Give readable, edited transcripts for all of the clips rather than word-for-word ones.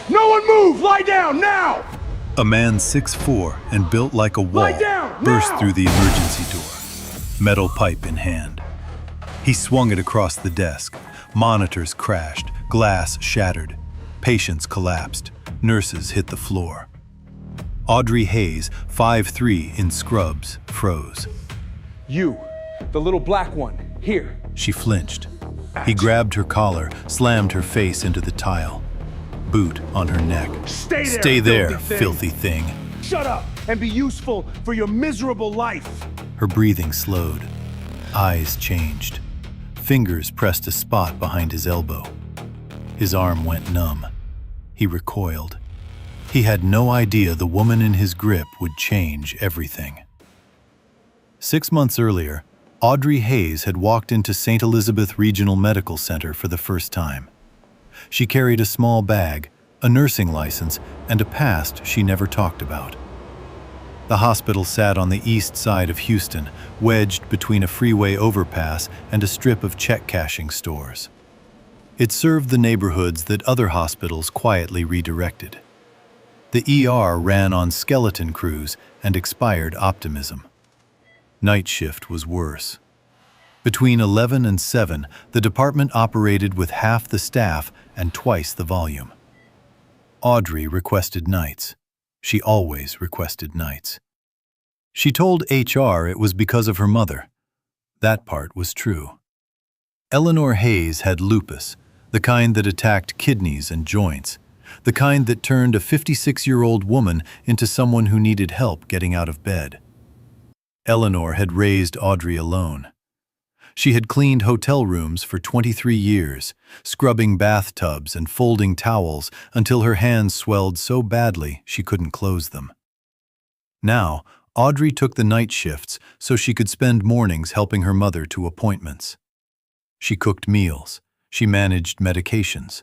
No one move! Lie down, now! A man 6'4" and built like a wall Lie down, burst now! through the emergency door, metal pipe in hand. He swung it across the desk. Monitors crashed, glass shattered, patients collapsed, nurses hit the floor. Audrey Hayes, 5'3" in scrubs, froze. You, the little black one, here. She flinched. He grabbed her collar, slammed her face into the tile. Boot on her neck. Stay there, filthy thing. Shut up and be useful for your miserable life. Her breathing slowed. Eyes changed. Fingers pressed a spot behind his elbow. His arm went numb. He recoiled. He had no idea the woman in his grip would change everything. 6 months earlier, Audrey Hayes had walked into St. Elizabeth Regional Medical Center for the first time. She carried a small bag, a nursing license, and a past she never talked about. The hospital sat on the east side of Houston, wedged between a freeway overpass and a strip of check-cashing stores. It served the neighborhoods that other hospitals quietly redirected. The ER ran on skeleton crews and expired optimism. Night shift was worse. Between 11 and 7, the department operated with half the staff and twice the volume. Audrey requested nights. She always requested nights. She told HR it was because of her mother. That part was true. Eleanor Hayes had lupus, the kind that attacked kidneys and joints, the kind that turned a 56-year-old woman into someone who needed help getting out of bed. Eleanor had raised Audrey alone. She had cleaned hotel rooms for 23 years, scrubbing bathtubs and folding towels until her hands swelled so badly she couldn't close them. Now, Audrey took the night shifts so she could spend mornings helping her mother to appointments. She cooked meals. She managed medications.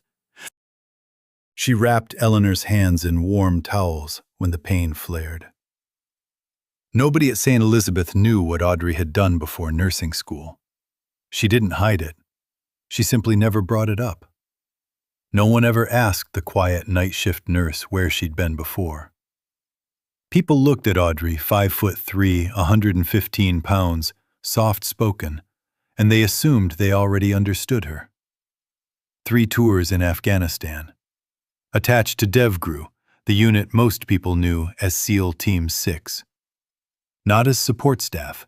She wrapped Eleanor's hands in warm towels when the pain flared. Nobody at St. Elizabeth knew what Audrey had done before nursing school. She didn't hide it. She simply never brought it up. No one ever asked the quiet night shift nurse where she'd been before. People looked at Audrey, 5'3", 115 pounds, soft-spoken, and they assumed they already understood her. 3 tours in Afghanistan. Attached to DevGru, the unit most people knew as SEAL Team 6. Not as support staff,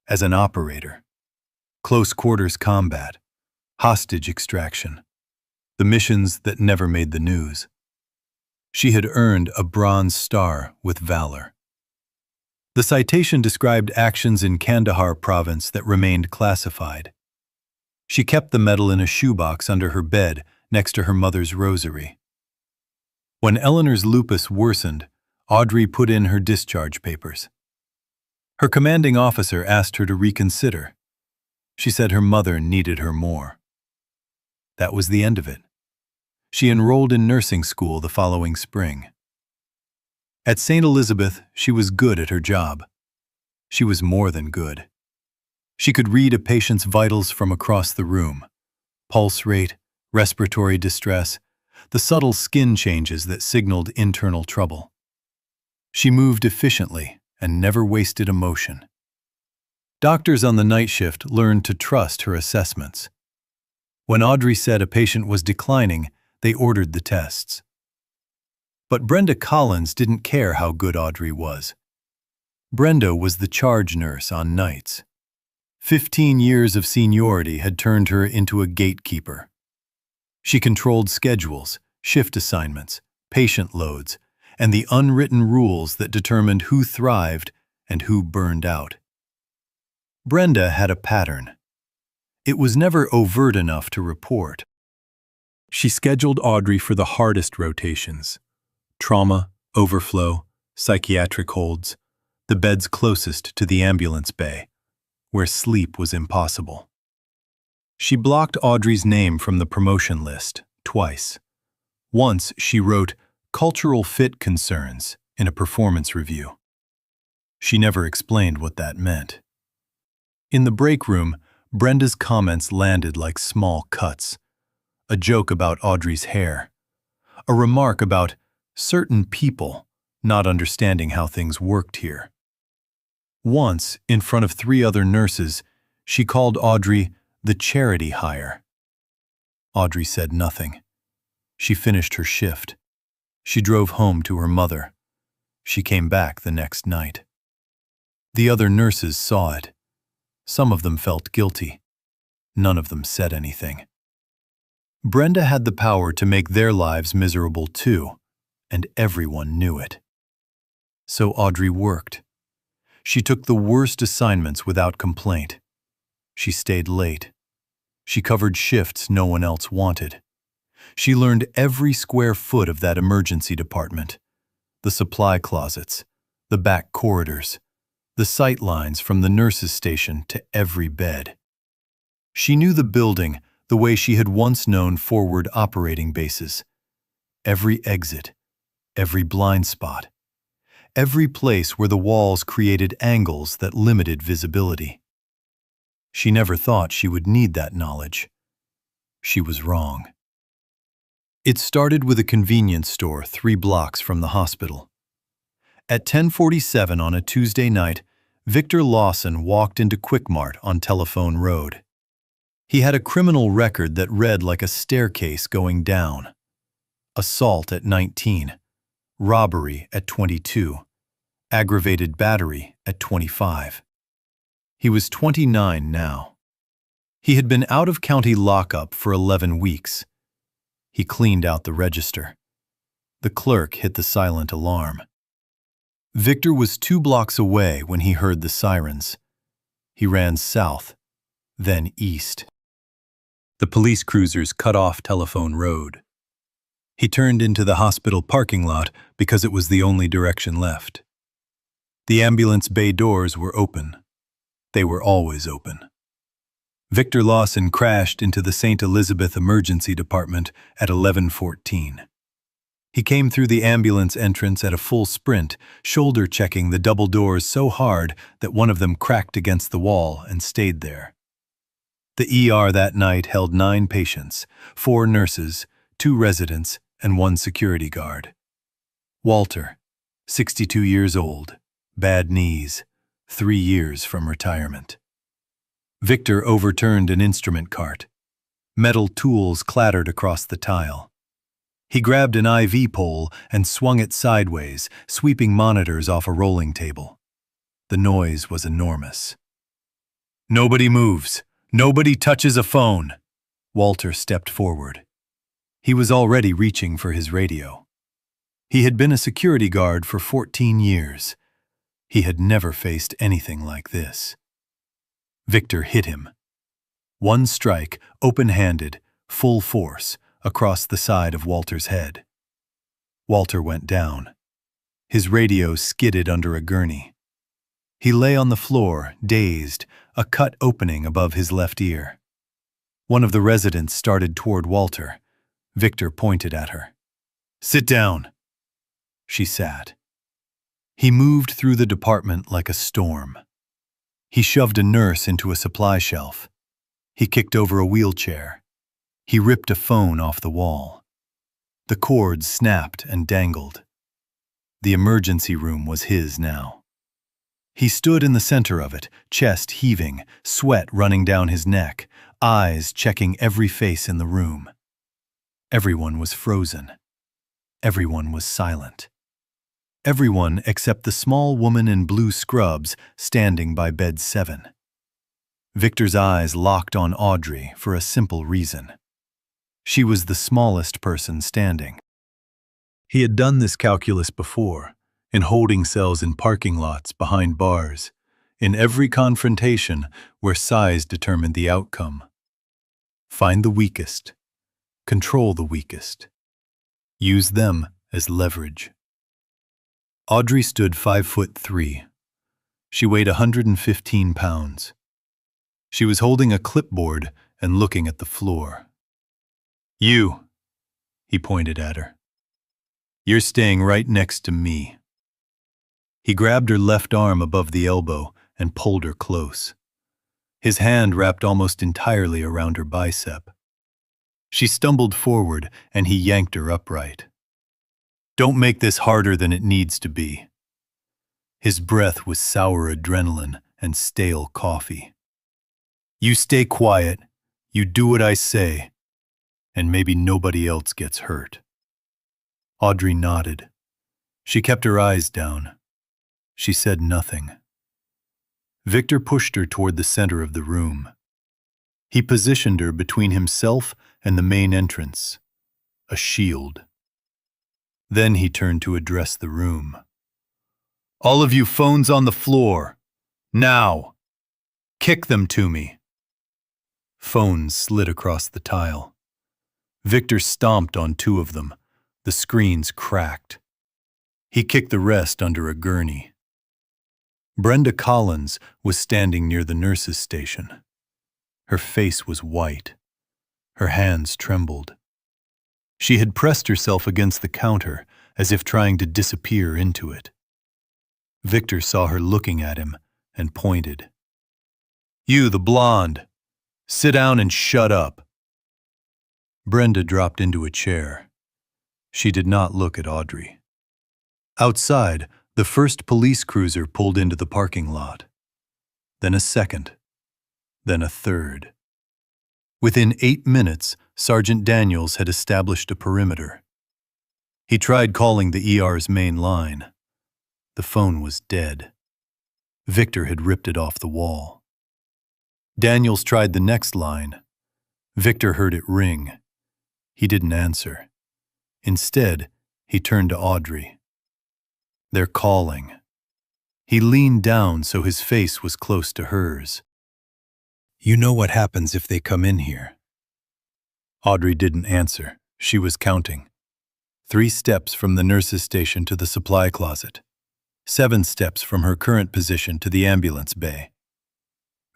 as an operator. Close quarters combat, hostage extraction, the missions that never made the news. She had earned a Bronze Star with valor. The citation described actions in Kandahar province that remained classified. She kept the medal in a shoebox under her bed next to her mother's rosary. When Eleanor's lupus worsened, Audrey put in her discharge papers. Her commanding officer asked her to reconsider. She said her mother needed her more. That was the end of it. She enrolled in nursing school the following spring. At St. Elizabeth, she was good at her job. She was more than good. She could read a patient's vitals from across the room. Pulse rate, respiratory distress, the subtle skin changes that signaled internal trouble. She moved efficiently and never wasted emotion. Doctors on the night shift learned to trust her assessments. When Audrey said a patient was declining, they ordered the tests. But Brenda Collins didn't care how good Audrey was. Brenda was the charge nurse on nights. 15 years of seniority had turned her into a gatekeeper. She controlled schedules, shift assignments, patient loads, and the unwritten rules that determined who thrived and who burned out. Brenda had a pattern. It was never overt enough to report. She scheduled Audrey for the hardest rotations: trauma, overflow, psychiatric holds, the beds closest to the ambulance bay, where sleep was impossible. She blocked Audrey's name from the promotion list twice. Once she wrote "cultural fit concerns" in a performance review. She never explained what that meant. In the break room, Brenda's comments landed like small cuts. A joke about Audrey's hair. a remark about certain people not understanding how things worked here. Once, in front of 3 other nurses, she called Audrey the charity hire. Audrey said nothing. She finished her shift. She drove home to her mother. She came back the next night. The other nurses saw it. Some of them felt guilty. None of them said anything. Brenda had the power to make their lives miserable too, and everyone knew it. So Audrey worked. She took the worst assignments without complaint. She stayed late. She covered shifts no one else wanted. She learned every square foot of that emergency department, the supply closets, the back corridors, the sight lines from the nurses' station to every bed. She knew the building the way she had once known forward operating bases. Every exit, every blind spot, every place where the walls created angles that limited visibility. She never thought she would need that knowledge. She was wrong. It started with a convenience store 3 blocks from the hospital. At 10:47 on a Tuesday night, Victor Lawson walked into Quick-Mart on Telephone Road. He had a criminal record that read like a staircase going down. Assault at 19, robbery at 22, aggravated battery at 25. He was 29 now. He had been out of county lockup for 11 weeks. He cleaned out the register. The clerk hit the silent alarm. Victor was 2 blocks away when he heard the sirens. He ran south, then east. The police cruisers cut off Telephone Road. He turned into the hospital parking lot because it was the only direction left. The ambulance bay doors were open. They were always open. Victor Lawson crashed into the St. Elizabeth Emergency Department at 11:14. He came through the ambulance entrance at a full sprint, shoulder-checking the double doors so hard that one of them cracked against the wall and stayed there. The ER that night held 9 patients, 4 nurses, 2 residents, and 1 security guard. Walter, 62 years old, bad knees, 3 years from retirement. Victor overturned an instrument cart. Metal tools clattered across the tile. He grabbed an IV pole and swung it sideways, sweeping monitors off a rolling table. The noise was enormous. "Nobody moves. Nobody touches a phone." Walter stepped forward. He was already reaching for his radio. He had been a security guard for 14 years. He had never faced anything like this. Victor hit him. 1 strike, open-handed, full force, across the side of Walter's head. Walter went down. His radio skidded under a gurney. He lay on the floor, dazed, a cut opening above his left ear. One of the residents started toward Walter. Victor pointed at her. "Sit down." She sat. He moved through the department like a storm. He shoved a nurse into a supply shelf. He kicked over a wheelchair. He ripped a phone off the wall. The cords snapped and dangled. The emergency room was his now. He stood in the center of it, chest heaving, sweat running down his neck, eyes checking every face in the room. Everyone was frozen. Everyone was silent. Everyone except the small woman in blue scrubs standing by bed 7. Victor's eyes locked on Audrey for a simple reason. She was the smallest person standing. He had done this calculus before, in holding cells in parking lots behind bars, in every confrontation where size determined the outcome. Find the weakest. Control the weakest. Use them as leverage. Audrey stood 5'3". She weighed 115 pounds. She was holding a clipboard and looking at the floor. "You," he pointed at her. "You're staying right next to me." He grabbed her left arm above the elbow and pulled her close. His hand wrapped almost entirely around her bicep. She stumbled forward and he yanked her upright. Don't make this harder than it needs to be." His breath was sour adrenaline and stale coffee. "You stay quiet, you do what I say, and maybe nobody else gets hurt." Audrey nodded. She kept her eyes down. She said nothing. Victor pushed her toward the center of the room. He positioned her between himself and the main entrance, a shield. Then he turned to address the room. "All of you phones on the floor. Now! Kick them to me." Phones slid across the tile. Victor stomped on 2 of them. The screens cracked. He kicked the rest under a gurney. Brenda Collins was standing near the nurse's station. Her face was white. Her hands trembled. She had pressed herself against the counter as if trying to disappear into it. Victor saw her looking at him and pointed. "You, the blonde, sit down and shut up." Brenda dropped into a chair. She did not look at Audrey. Outside, the first police cruiser pulled into the parking lot. Then a second. Then a third. Within 8 minutes, Sergeant Daniels had established a perimeter. He tried calling the ER's main line. The phone was dead. Victor had ripped it off the wall. Daniels tried the next line. Victor heard it ring. He didn't answer. Instead, he turned to Audrey. "They're calling." He leaned down so his face was close to hers. "You know what happens if they come in here?" Audrey didn't answer. She was counting. 3 steps from the nurse's station to the supply closet. 7 steps from her current position to the ambulance bay.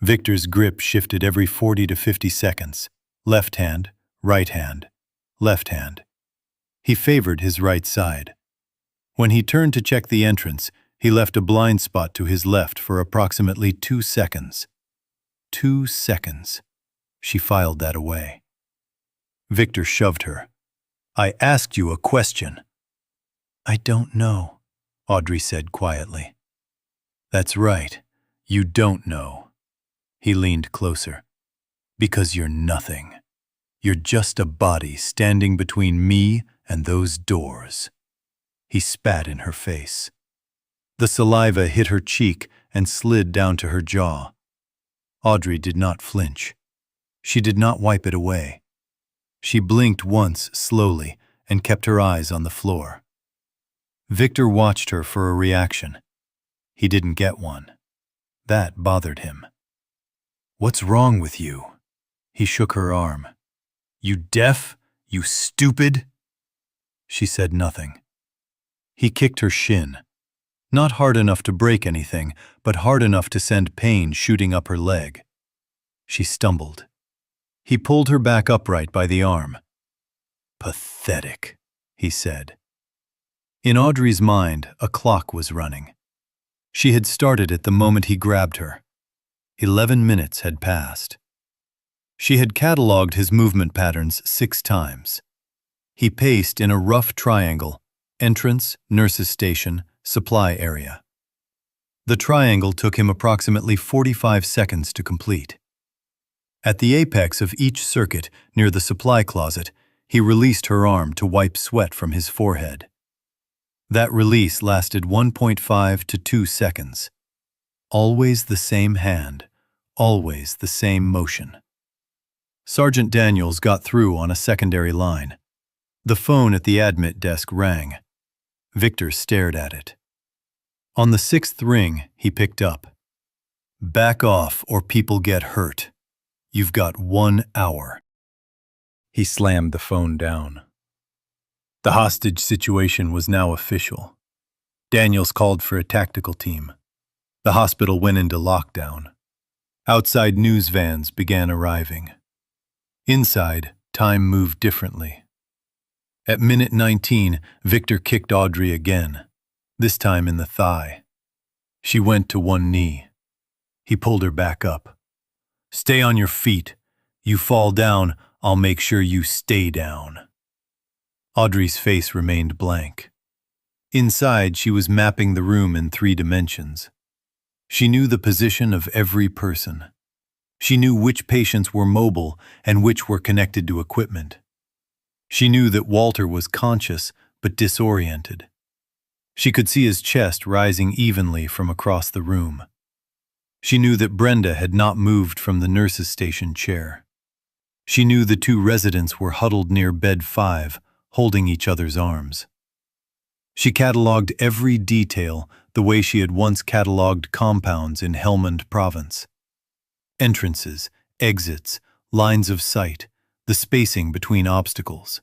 Victor's grip shifted every 40 to 50 seconds. Left hand, right hand, left hand. He favored his right side. When he turned to check the entrance, he left a blind spot to his left for approximately 2 seconds. 2 seconds. She filed that away. Victor shoved her. "I asked you a question." "I don't know," Audrey said quietly. "That's right. You don't know." He leaned closer. "Because you're nothing. You're just a body standing between me and those doors." He spat in her face. The saliva hit her cheek and slid down to her jaw. Audrey did not flinch. She did not wipe it away. She blinked once slowly and kept her eyes on the floor. Victor watched her for a reaction. He didn't get one. That bothered him. "What's wrong with you?" He shook her arm. "You deaf? You stupid?" She said nothing. He kicked her shin. Not hard enough to break anything, but hard enough to send pain shooting up her leg. She stumbled. He pulled her back upright by the arm. "Pathetic," he said. In Audrey's mind, a clock was running. She had started it the moment he grabbed her. 11 minutes had passed. She had catalogued his movement patterns 6 times. He paced in a rough triangle: entrance, nurse's station, supply area. The triangle took him approximately 45 seconds to complete. At the apex of each circuit, near the supply closet, he released her arm to wipe sweat from his forehead. That release lasted 1.5 to 2 seconds. Always the same hand, always the same motion. Sergeant Daniels got through on a secondary line. The phone at the admit desk rang. Victor stared at it. On the 6th ring, he picked up. "Back off or people get hurt. You've got 1 hour." He slammed the phone down. The hostage situation was now official. Daniels called for a tactical team. The hospital went into lockdown. Outside news vans began arriving. Inside, time moved differently. At minute 19, Victor kicked Audrey again, this time in the thigh. She went to one knee. He pulled her back up. "Stay on your feet. You fall down, I'll make sure you stay down." Audrey's face remained blank. Inside, she was mapping the room in 3 dimensions. She knew the position of every person. She knew which patients were mobile and which were connected to equipment. She knew that Walter was conscious but disoriented. She could see his chest rising evenly from across the room. She knew that Brenda had not moved from the nurse's station chair. She knew the 2 residents were huddled near bed 5, holding each other's arms. She catalogued every detail the way she had once catalogued compounds in Helmand Province. Entrances, exits, lines of sight, the spacing between obstacles.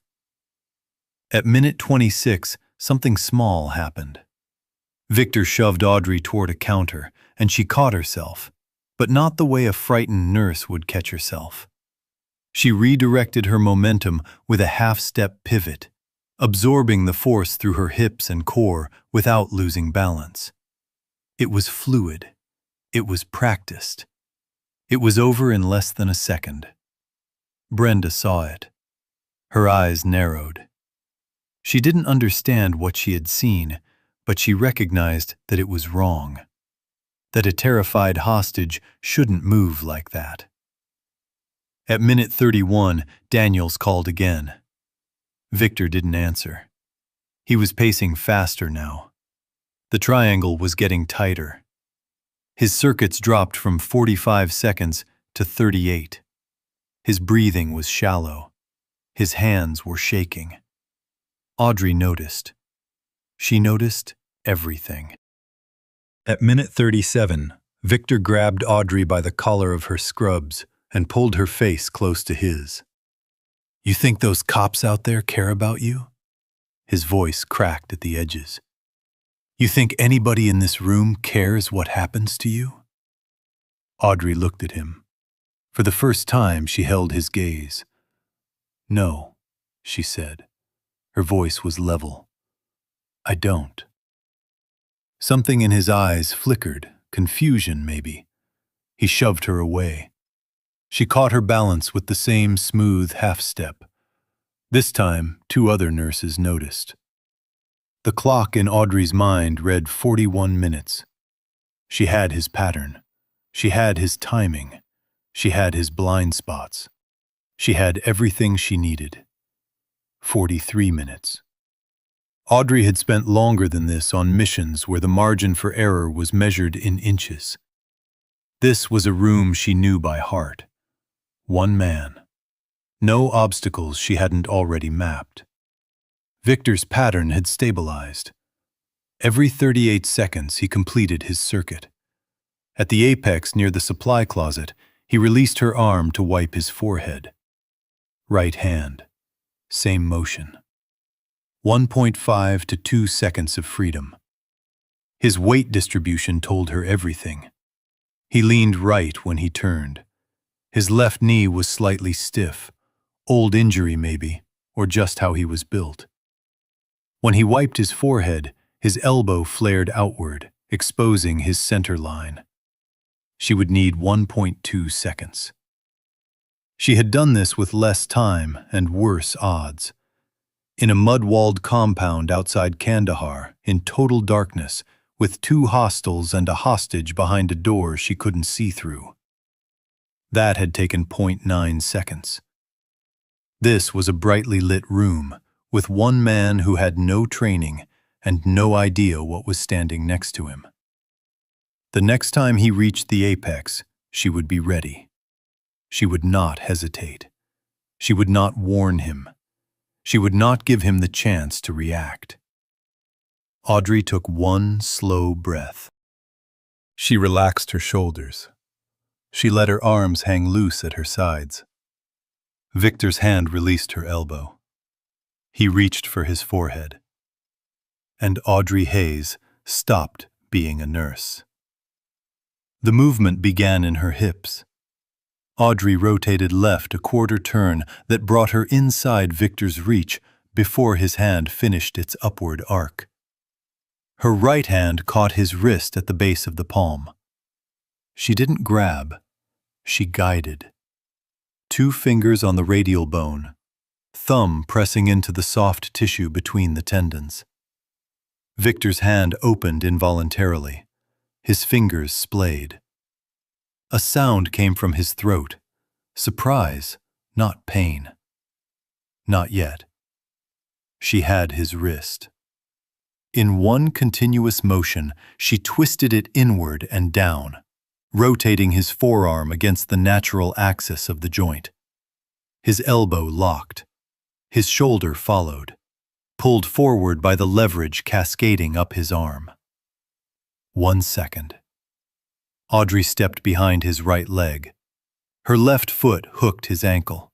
At minute 26, something small happened. Victor shoved Audrey toward a counter, and she caught herself, but not the way a frightened nurse would catch herself. She redirected her momentum with a half-step pivot, absorbing the force through her hips and core without losing balance. It was fluid. It was practiced. It was over in less than a second. Brenda saw it. Her eyes narrowed. She didn't understand what she had seen, but she recognized that it was wrong. That a terrified hostage shouldn't move like that. At minute 31, Daniels called again. Victor didn't answer. He was pacing faster now. The triangle was getting tighter. His circuits dropped from 45 seconds to 38. His breathing was shallow. His hands were shaking. Audrey noticed. She noticed everything. At minute 37, Victor grabbed Audrey by the collar of her scrubs and pulled her face close to his. "You think those cops out there care about you?" His voice cracked at the edges. "You think anybody in this room cares what happens to you?" Audrey looked at him. For the first time, she held his gaze. "No," she said. Her voice was level. "I don't." Something in his eyes flickered, confusion maybe. He shoved her away. She caught her balance with the same smooth half-step. This time, 2 other nurses noticed. The clock in Audrey's mind read 41 minutes. She had his pattern. She had his timing. She had his blind spots. She had everything she needed. 43 minutes. Audrey had spent longer than this on missions where the margin for error was measured in inches. This was a room she knew by heart. 1 man. No obstacles she hadn't already mapped. Victor's pattern had stabilized. Every 38 seconds he completed his circuit. At the apex near the supply closet, he released her arm to wipe his forehead. Right hand. Same motion. 1.5 to 2 seconds of freedom. His weight distribution told her everything. He leaned right when he turned. His left knee was slightly stiff, old injury maybe, or just how he was built. When he wiped his forehead, his elbow flared outward, exposing his center line. She would need 1.2 seconds. She had done this with less time and worse odds. In a mud-walled compound outside Kandahar, in total darkness, with 2 hostiles and a hostage behind a door she couldn't see through. That had taken 0.9 seconds. This was a brightly lit room, with 1 man who had no training and no idea what was standing next to him. The next time he reached the apex, she would be ready. She would not hesitate. She would not warn him. She would not give him the chance to react. Audrey took 1 slow breath. She relaxed her shoulders. She let her arms hang loose at her sides. Victor's hand released her elbow. He reached for his forehead. And Audrey Hayes stopped being a nurse. The movement began in her hips. Audrey rotated left a quarter turn that brought her inside Victor's reach before his hand finished its upward arc. Her right hand caught his wrist at the base of the palm. She didn't grab. She guided. 2 fingers on the radial bone, thumb pressing into the soft tissue between the tendons. Victor's hand opened involuntarily. His fingers splayed. A sound came from his throat. Surprise, not pain. Not yet. She had his wrist. In one continuous motion, she twisted it inward and down, rotating his forearm against the natural axis of the joint. His elbow locked. His shoulder followed, pulled forward by the leverage cascading up his arm. 1 second. Audrey stepped behind his right leg. Her left foot hooked his ankle.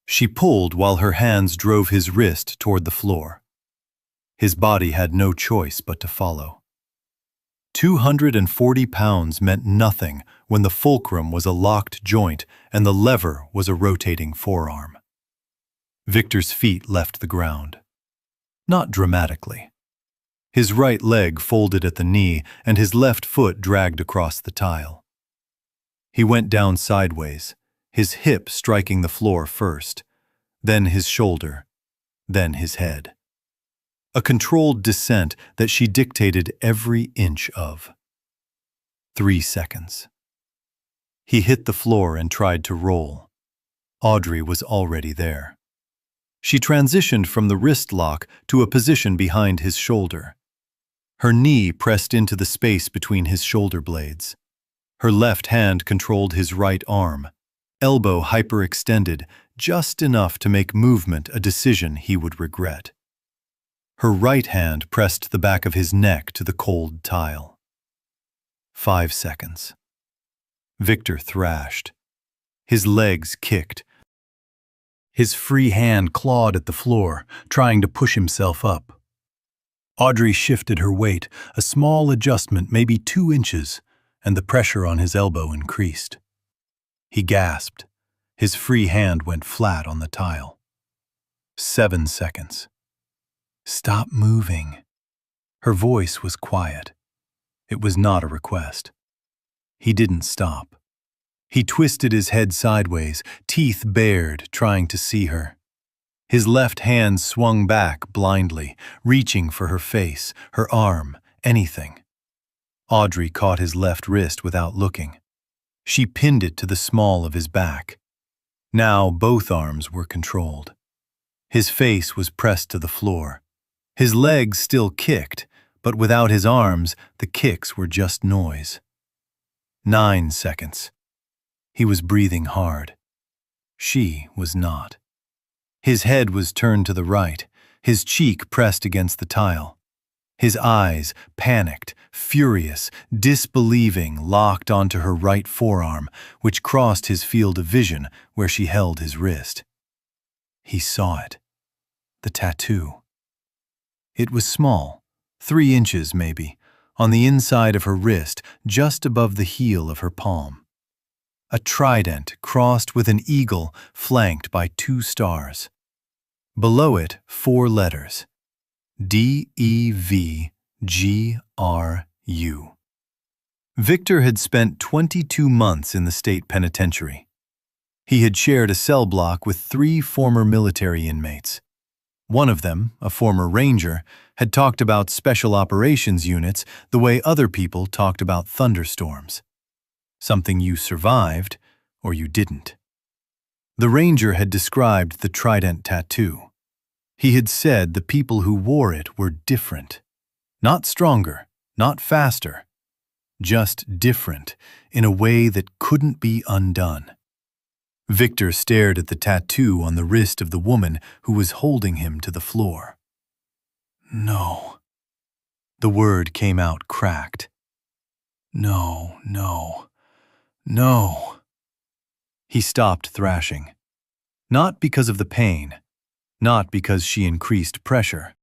She pulled while her hands drove his wrist toward the floor. His body had no choice but to follow. 240 pounds meant nothing when the fulcrum was a locked joint and the lever was a rotating forearm. Victor's feet left the ground. Not dramatically. His right leg folded at the knee and his left foot dragged across the tile. He went down sideways, his hip striking the floor first, then his shoulder, then his head. A controlled descent that she dictated every inch of. 3 seconds. He hit the floor and tried to roll. Audrey was already there. She transitioned from the wrist lock to a position behind his shoulder. Her knee pressed into the space between his shoulder blades. Her left hand controlled his right arm, elbow hyperextended just enough to make movement a decision he would regret. Her right hand pressed the back of his neck to the cold tile. 5 seconds. Victor thrashed. His legs kicked. His free hand clawed at the floor, trying to push himself up. Audrey shifted her weight, a small adjustment, maybe 2 inches, and the pressure on his elbow increased. He gasped. His free hand went flat on the tile. 7 seconds. Stop moving. Her voice was quiet. It was not a request. He didn't stop. He twisted his head sideways, teeth bared, trying to see her. His left hand swung back blindly, reaching for her face, her arm, anything. Audrey caught his left wrist without looking. She pinned it to the small of his back. Now both arms were controlled. His face was pressed to the floor. His legs still kicked, but without his arms, the kicks were just noise. 9 seconds. He was breathing hard. She was not. His head was turned to the right, his cheek pressed against the tile. His eyes, panicked, furious, disbelieving, locked onto her right forearm, which crossed his field of vision where she held his wrist. He saw it. The tattoo. It was small, 3 inches maybe, on the inside of her wrist, just above the heel of her palm. A trident crossed with an eagle flanked by 2 stars. Below it, 4 letters. DEVGRU. Victor had spent 22 months in the state penitentiary. He had shared a cell block with 3 former military inmates. One of them, a former ranger, had talked about special operations units the way other people talked about thunderstorms. Something you survived, or you didn't. The ranger had described the trident tattoo. He had said the people who wore it were different. Not stronger, not faster. Just different, in a way that couldn't be undone. Victor stared at the tattoo on the wrist of the woman who was holding him to the floor. No. The word came out cracked. No, no, no. He stopped thrashing. Not because of the pain, not because she increased pressure.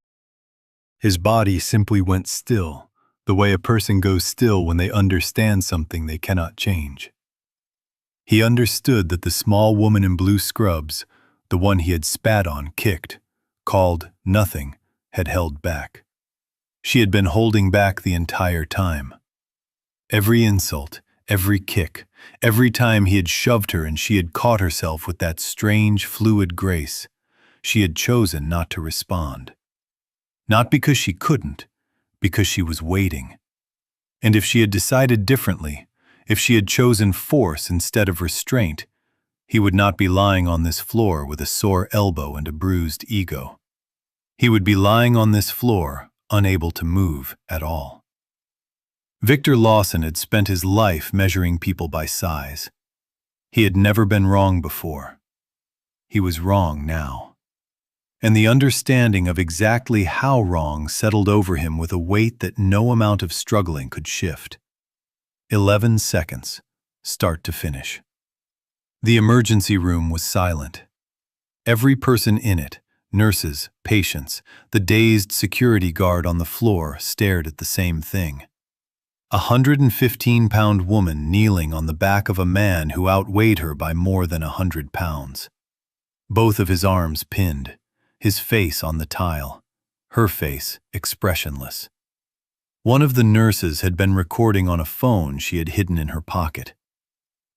His body simply went still, the way a person goes still when they understand something they cannot change. He understood that the small woman in blue scrubs, the one he had spat on, kicked, called nothing, had held back. She had been holding back the entire time. Every insult, every kick, every time he had shoved her and she had caught herself with that strange, fluid grace, she had chosen not to respond. Not because she couldn't, because she was waiting. And if she had decided differently, if she had chosen force instead of restraint, he would not be lying on this floor with a sore elbow and a bruised ego. He would be lying on this floor, unable to move at all. Victor Lawson had spent his life measuring people by size. He had never been wrong before. He was wrong now. And the understanding of exactly how wrong settled over him with a weight that no amount of struggling could shift. 11 seconds, start to finish. The emergency room was silent. Every person in it, nurses, patients, the dazed security guard on the floor, stared at the same thing. A 115-pound woman kneeling on the back of a man who outweighed her by more than 100 pounds. Both of his arms pinned, his face on the tile, her face expressionless. One of the nurses had been recording on a phone she had hidden in her pocket.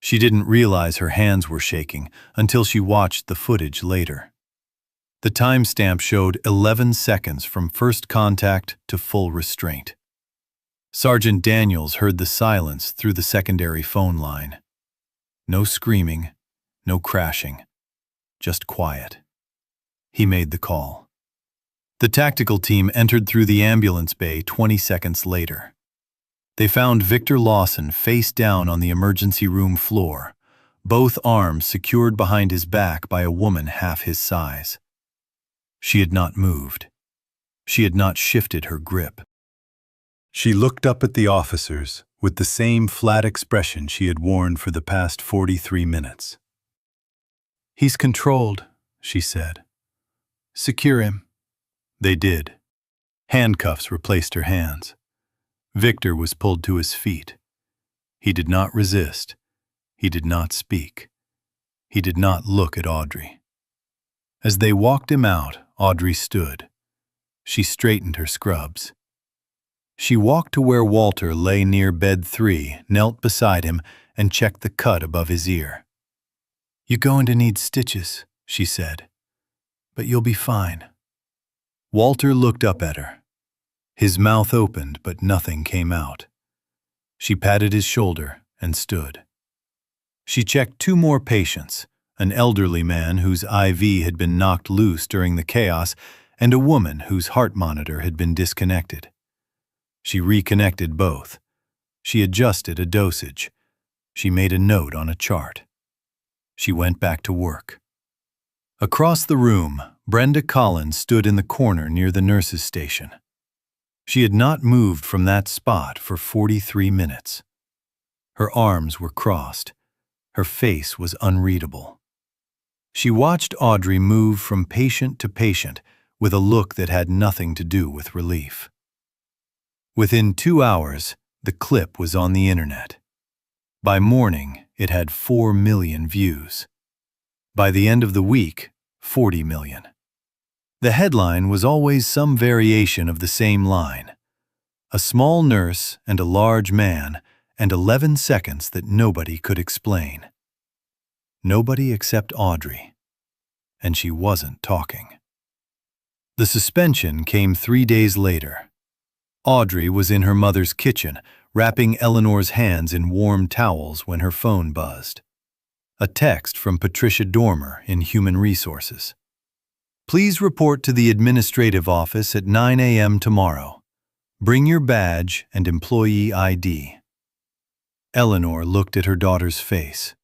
She didn't realize her hands were shaking until she watched the footage later. The timestamp showed 11 seconds from first contact to full restraint. Sergeant Daniels heard the silence through the secondary phone line. No screaming, no crashing, just quiet. He made the call. The tactical team entered through the ambulance bay 20 seconds later. They found Victor Lawson face down on the emergency room floor, both arms secured behind his back by a woman half his size. She had not moved. She had not shifted her grip. She looked up at the officers with the same flat expression she had worn for the past 43 minutes. "He's controlled," she said. "Secure him." They did. Handcuffs replaced her hands. Victor was pulled to his feet. He did not resist. He did not speak. He did not look at Audrey. As they walked him out, Audrey stood. She straightened her scrubs. She walked to where Walter lay near bed 3, knelt beside him, and checked the cut above his ear. "You're going to need stitches," she said, "but you'll be fine." Walter looked up at her. His mouth opened, but nothing came out. She patted his shoulder and stood. She checked 2 more patients, an elderly man whose IV had been knocked loose during the chaos, and a woman whose heart monitor had been disconnected. She reconnected both. She adjusted a dosage. She made a note on a chart. She went back to work. Across the room, Brenda Collins stood in the corner near the nurse's station. She had not moved from that spot for 43 minutes. Her arms were crossed. Her face was unreadable. She watched Audrey move from patient to patient with a look that had nothing to do with relief. Within 2 hours, the clip was on the internet. By morning, it had 4 million views. By the end of the week, 40 million. The headline was always some variation of the same line. A small nurse and a large man, and 11 seconds that nobody could explain. Nobody except Audrey. And she wasn't talking. The suspension came 3 days later. Audrey was in her mother's kitchen, wrapping Eleanor's hands in warm towels when her phone buzzed. A text from Patricia Dormer in Human Resources. "Please report to the administrative office at 9 a.m. tomorrow. Bring your badge and employee ID." Eleanor looked at her daughter's face.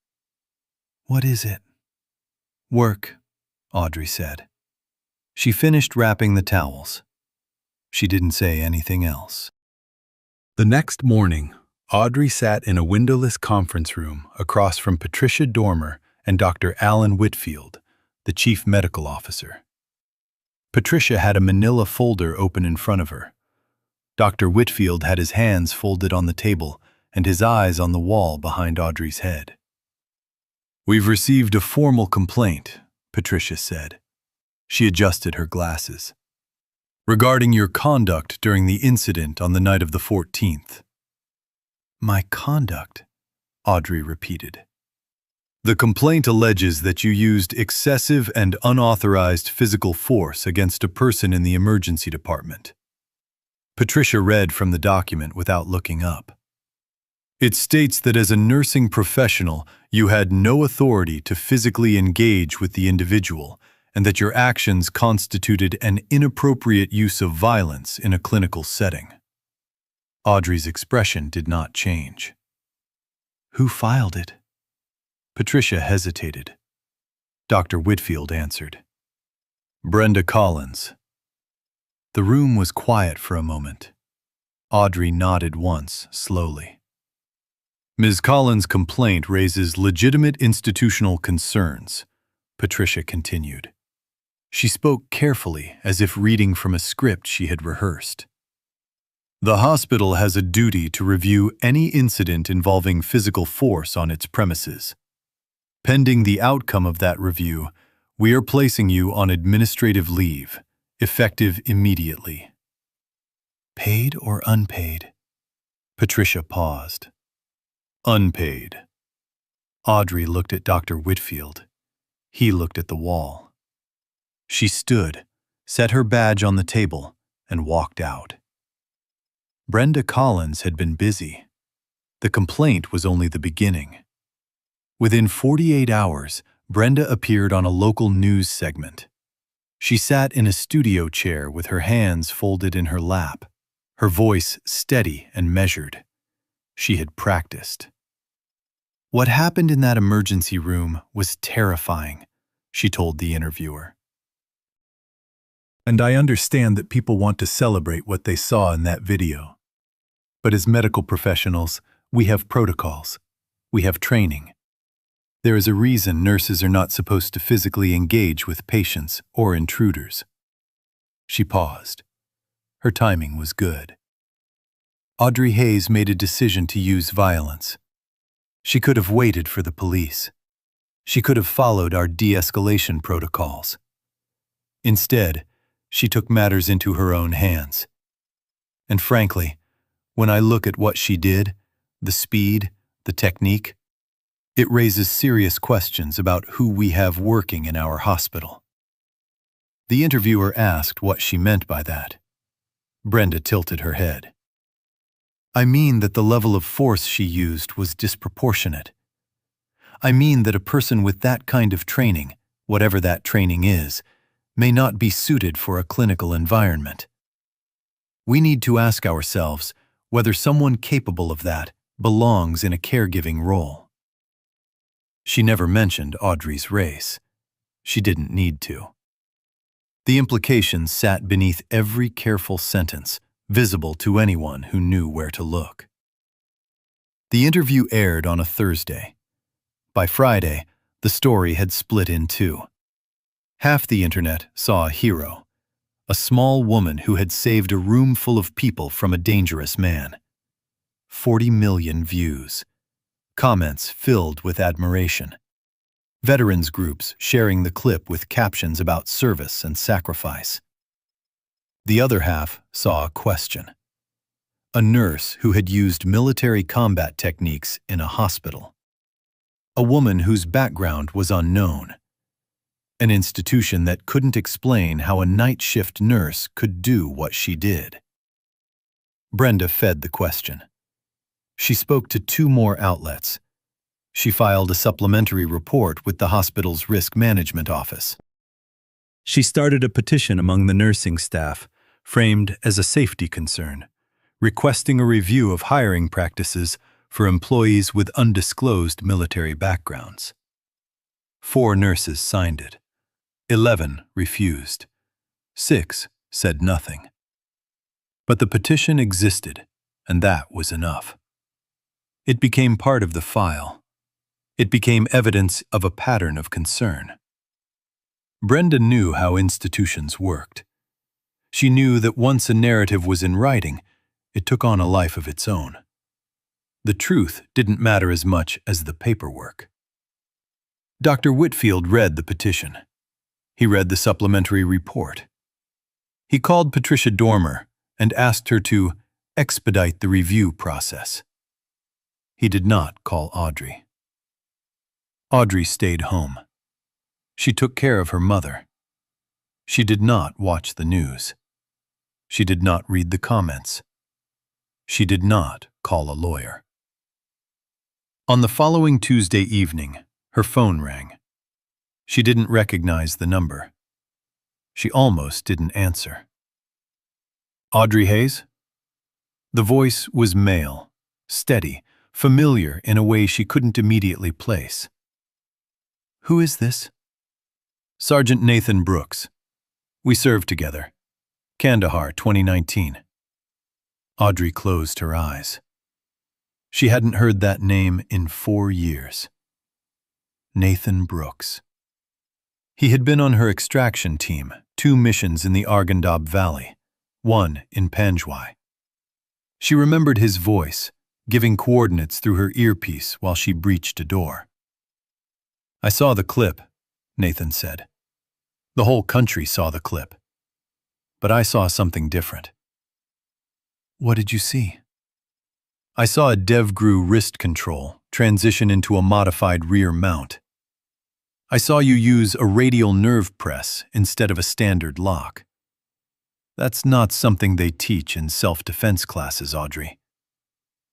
"What is it?" "Work," Audrey said. She finished wrapping the towels. She didn't say anything else. The next morning, Audrey sat in a windowless conference room across from Patricia Dormer and Dr. Alan Whitfield, the chief medical officer. Patricia had a manila folder open in front of her. Dr. Whitfield had his hands folded on the table and his eyes on the wall behind Audrey's head. "We've received a formal complaint," Patricia said. She adjusted her glasses. "Regarding your conduct during the incident on the night of the 14th. "My conduct?" Audrey repeated. "The complaint alleges that you used excessive and unauthorized physical force against a person in the emergency department." Patricia read from the document without looking up. It states that as a nursing professional, you had no authority to physically engage with the individual, and that your actions constituted an inappropriate use of violence in a clinical setting. Audrey's expression did not change. Who filed it? Patricia hesitated. Dr. Whitfield answered. Brenda Collins. The room was quiet for a moment. Audrey nodded once, slowly. Ms. Collins' complaint raises legitimate institutional concerns, Patricia continued. She spoke carefully, as if reading from a script she had rehearsed. The hospital has a duty to review any incident involving physical force on its premises. Pending the outcome of that review, we are placing you on administrative leave, effective immediately. Paid or unpaid? Patricia paused. Unpaid. Audrey looked at Dr. Whitfield. He looked at the wall. She stood, set her badge on the table, and walked out. Brenda Collins had been busy. The complaint was only the beginning. Within 48 hours, Brenda appeared on a local news segment. She sat in a studio chair with her hands folded in her lap, her voice steady and measured. She had practiced. What happened in that emergency room was terrifying, she told the interviewer. And I understand that people want to celebrate what they saw in that video. But as medical professionals, we have protocols. We have training. There is a reason nurses are not supposed to physically engage with patients or intruders. She paused. Her timing was good. Audrey Hayes made a decision to use violence. She could have waited for the police. She could have followed our de-escalation protocols. Instead, she took matters into her own hands. And frankly, when I look at what she did, the speed, the technique, it raises serious questions about who we have working in our hospital. The interviewer asked what she meant by that. Brenda tilted her head. I mean that the level of force she used was disproportionate. I mean that a person with that kind of training, whatever that training is, may not be suited for a clinical environment. We need to ask ourselves whether someone capable of that belongs in a caregiving role. She never mentioned Audrey's race. She didn't need to. The implications sat beneath every careful sentence, visible to anyone who knew where to look. The interview aired on a Thursday. By Friday, the story had split in two. Half the internet saw a hero, a small woman who had saved a room full of people from a dangerous man. 40 million views. Comments filled with admiration. Veterans groups sharing the clip with captions about service and sacrifice. The other half saw a question. A nurse who had used military combat techniques in a hospital. A woman whose background was unknown. An institution that couldn't explain how a night shift nurse could do what she did. Brenda fed the question. She spoke to 2 more outlets. She filed a supplementary report with the hospital's risk management office. She started a petition among the nursing staff, framed as a safety concern, requesting a review of hiring practices for employees with undisclosed military backgrounds. 4 nurses signed it. 11 refused. 6 said nothing. But the petition existed, and that was enough. It became part of the file. It became evidence of a pattern of concern. Brenda knew how institutions worked. She knew that once a narrative was in writing, it took on a life of its own. The truth didn't matter as much as the paperwork. Dr. Whitfield read the petition. He read the supplementary report. He called Patricia Dormer and asked her to expedite the review process. He did not call Audrey. Audrey stayed home. She took care of her mother. She did not watch the news. She did not read the comments. She did not call a lawyer. On the following Tuesday evening, her phone rang. She didn't recognize the number. She almost didn't answer. Audrey Hayes? The voice was male, steady, familiar in a way she couldn't immediately place. Who is this? Sergeant Nathan Brooks. We served together. Kandahar, 2019. Audrey closed her eyes. She hadn't heard that name in 4 years. Nathan Brooks. He had been on her extraction team, 2 missions in the Arghandab Valley, 1 in Panjwai. She remembered his voice, giving coordinates through her earpiece while she breached a door. I saw the clip, Nathan said. The whole country saw the clip. But I saw something different. What did you see? I saw a DevGru wrist control transition into a modified rear mount. I saw you use a radial nerve press instead of a standard lock. That's not something they teach in self-defense classes, Audrey.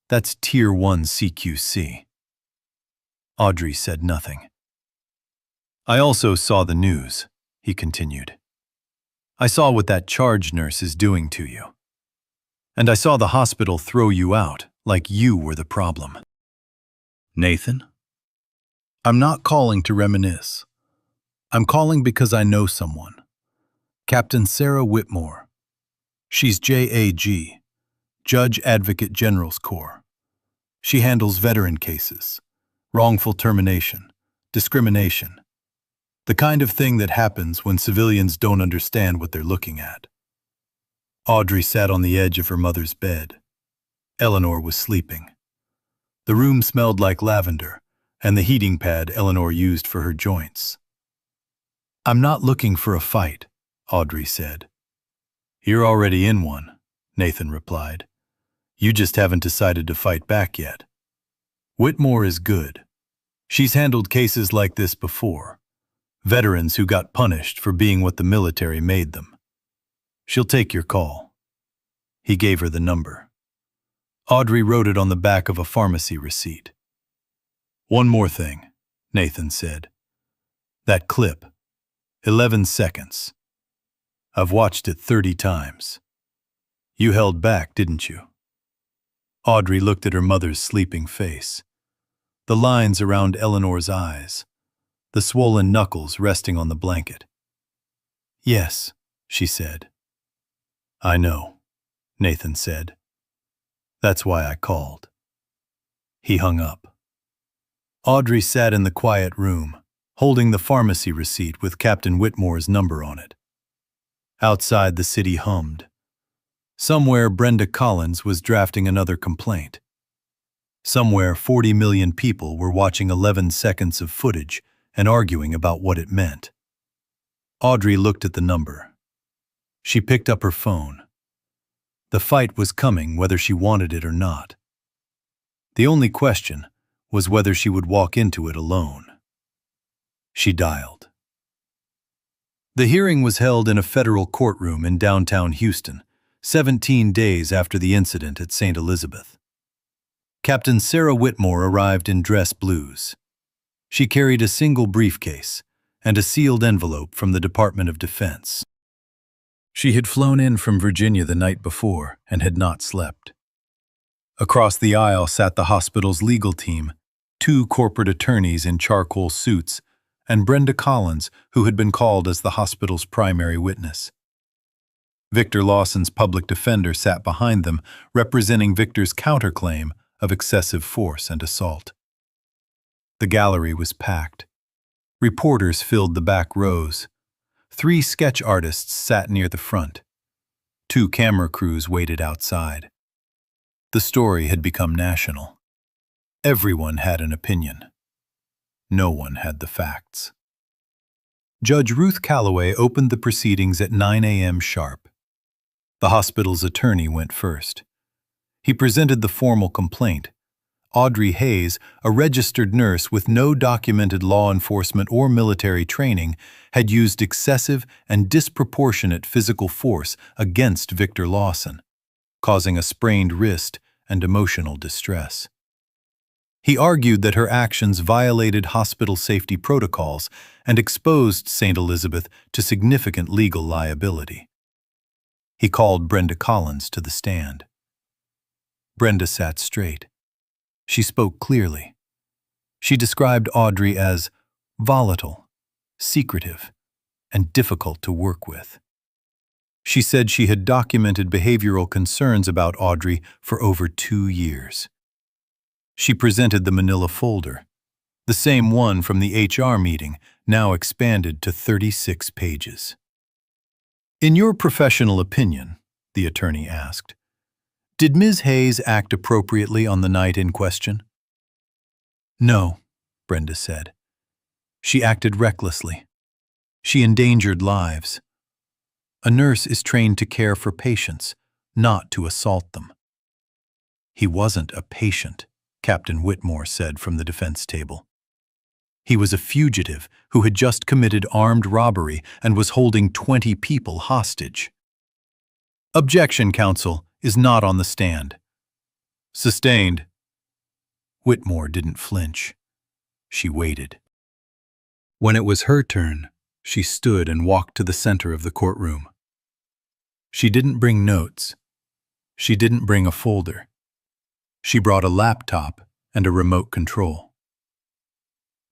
That's Tier 1 CQC. Audrey said nothing. I also saw the news, he continued. I saw what that charge nurse is doing to you. And I saw the hospital throw you out like you were the problem. Nathan? I'm not calling to reminisce. I'm calling because I know someone. Captain Sarah Whitmore. She's JAG, Judge Advocate General's Corps. She handles veteran cases, wrongful termination, discrimination, the kind of thing that happens when civilians don't understand what they're looking at. Audrey sat on the edge of her mother's bed. Eleanor was sleeping. The room smelled like lavender and the heating pad Eleanor used for her joints. I'm not looking for a fight, Audrey said. You're already in one, Nathan replied. You just haven't decided to fight back yet. Whitmore is good. She's handled cases like this before. Veterans who got punished for being what the military made them. She'll take your call. He gave her the number. Audrey wrote it on the back of a pharmacy receipt. One more thing, Nathan said. That clip, 11 seconds. I've watched it 30 times. You held back, didn't you? Audrey looked at her mother's sleeping face. The lines around Eleanor's eyes. The swollen knuckles resting on the blanket. Yes, she said. I know, Nathan said. That's why I called. He hung up. Audrey sat in the quiet room, holding the pharmacy receipt with Captain Whitmore's number on it. Outside, the city hummed. Somewhere, Brenda Collins was drafting another complaint. Somewhere, 40 million people were watching 11 seconds of footage and arguing about what it meant. Audrey looked at the number. She picked up her phone. The fight was coming whether she wanted it or not. The only question was whether she would walk into it alone. She dialed. The hearing was held in a federal courtroom in downtown Houston, 17 days after the incident at St. Elizabeth. Captain Sarah Whitmore arrived in dress blues. She carried a single briefcase and a sealed envelope from the Department of Defense. She had flown in from Virginia the night before and had not slept. Across the aisle sat the hospital's legal team, 2 corporate attorneys in charcoal suits, and Brenda Collins, who had been called as the hospital's primary witness. Victor Lawson's public defender sat behind them, representing Victor's counterclaim of excessive force and assault. The gallery was packed. Reporters filled the back rows. 3 sketch artists sat near the front. 2 camera crews waited outside. The story had become national. Everyone had an opinion. No one had the facts. Judge Ruth Calloway opened the proceedings at 9 a.m. sharp. The hospital's attorney went first. He presented the formal complaint, Audrey Hayes, a registered nurse with no documented law enforcement or military training, had used excessive and disproportionate physical force against Victor Lawson, causing a sprained wrist and emotional distress. He argued that her actions violated hospital safety protocols and exposed St. Elizabeth to significant legal liability. He called Brenda Collins to the stand. Brenda sat straight. She spoke clearly. She described Audrey as volatile, secretive, and difficult to work with. She said she had documented behavioral concerns about Audrey for over 2 years. She presented the manila folder, the same one from the HR meeting, now expanded to 36 pages. "In your professional opinion," the attorney asked, "did Ms. Hayes act appropriately on the night in question?" "No," Brenda said. "She acted recklessly. She endangered lives. A nurse is trained to care for patients, not to assault them." "He wasn't a patient," Captain Whitmore said from the defense table. "He was a fugitive who had just committed armed robbery and was holding 20 people hostage." "Objection, counsel, is not on the stand." "Sustained." Whitmore didn't flinch. She waited. When it was her turn, she stood and walked to the center of the courtroom. She didn't bring notes. She didn't bring a folder. She brought a laptop and a remote control.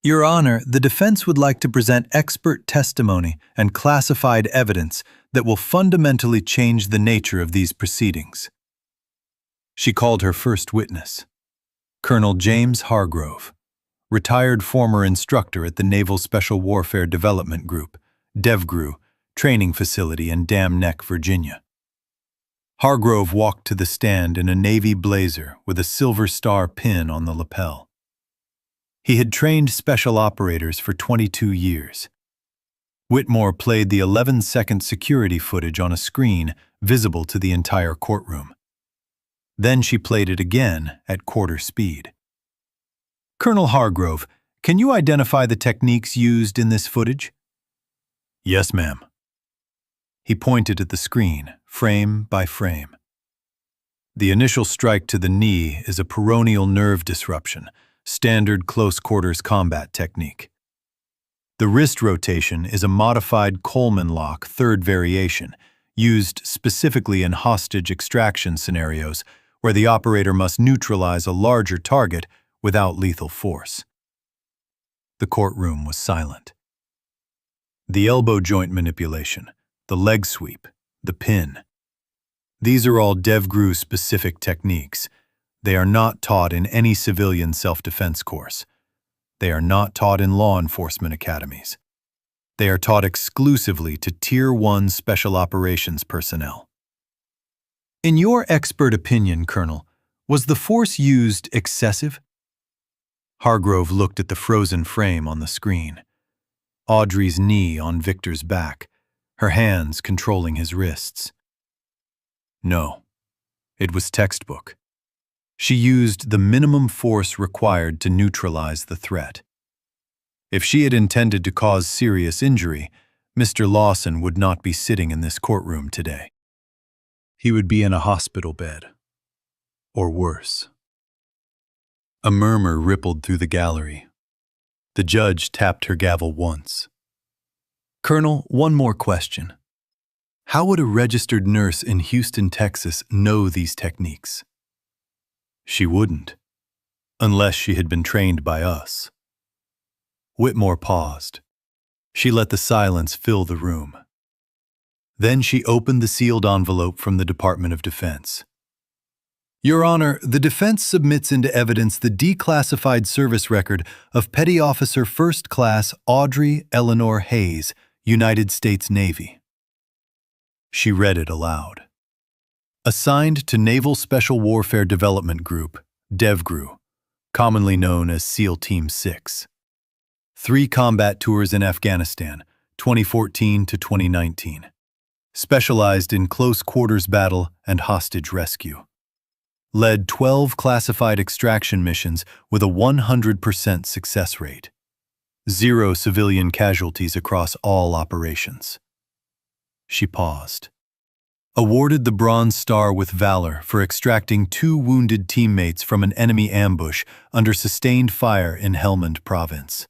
"Your Honor, the defense would like to present expert testimony and classified evidence that will fundamentally change the nature of these proceedings." She called her first witness, Colonel James Hargrove, retired former instructor at the Naval Special Warfare Development Group, DevGRU, training facility in Dam Neck, Virginia. Hargrove walked to the stand in a navy blazer with a silver star pin on the lapel. He had trained special operators for 22 years. Whitmore played the 11-second security footage on a screen visible to the entire courtroom. Then she played it again at quarter speed. "Colonel Hargrove, can you identify the techniques used in this footage?" "Yes, ma'am." He pointed at the screen, frame by frame. "The initial strike to the knee is a peroneal nerve disruption, standard close-quarters combat technique. The wrist rotation is a modified Coleman lock third variation, used specifically in hostage extraction scenarios where the operator must neutralize a larger target without lethal force." The courtroom was silent. The elbow joint manipulation, the leg sweep, the pin. These are all DevGRU-specific techniques. They are not taught in any civilian self-defense course. They are not taught in law enforcement academies. They are taught exclusively to Tier 1 Special Operations personnel. "In your expert opinion, Colonel, was the force used excessive?" Hargrove looked at the frozen frame on the screen. Audrey's knee on Victor's back, her hands controlling his wrists. "No, it was textbook. She used the minimum force required to neutralize the threat. If she had intended to cause serious injury, Mr. Lawson would not be sitting in this courtroom today. He would be in a hospital bed. Or worse." A murmur rippled through the gallery. The judge tapped her gavel once. "Colonel, one more question. How would a registered nurse in Houston, Texas know these techniques?" "She wouldn't, unless she had been trained by us." Whitmore paused. She let the silence fill the room. Then she opened the sealed envelope from the Department of Defense. "Your Honor, the defense submits into evidence the declassified service record of Petty Officer First Class Audrey Eleanor Hayes, United States Navy." She read it aloud. "Assigned to Naval Special Warfare Development Group, DevGRU, commonly known as SEAL Team 6. 3 combat tours in Afghanistan, 2014 to 2019. Specialized in close quarters battle and hostage rescue. led 12 classified extraction missions with a 100% success rate. 0 civilian casualties across all operations. She paused. Awarded the Bronze Star with Valor for extracting 2 wounded teammates from an enemy ambush under sustained fire in Helmand Province.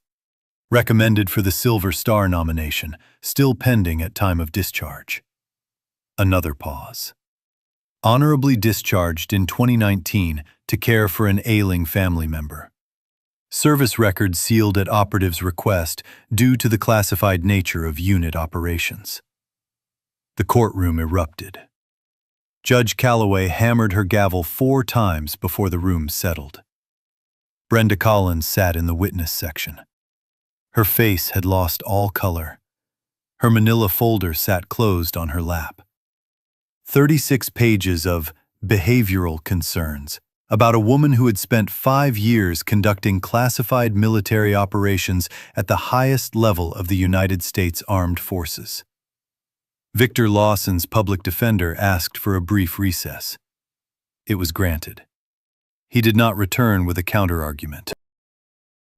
Recommended for the Silver Star nomination, still pending at time of discharge. Another pause. Honorably discharged in 2019 to care for an ailing family member. Service record sealed at operative's request due to the classified nature of unit operations. The courtroom erupted. Judge Calloway hammered her gavel 4 times before the room settled. Brenda Collins sat in the witness section. Her face had lost all color. Her manila folder sat closed on her lap. 36 pages of behavioral concerns about a woman who had spent 5 years conducting classified military operations at the highest level of the United States Armed Forces. Victor Lawson's public defender asked for a brief recess. It was granted. He did not return with a counterargument.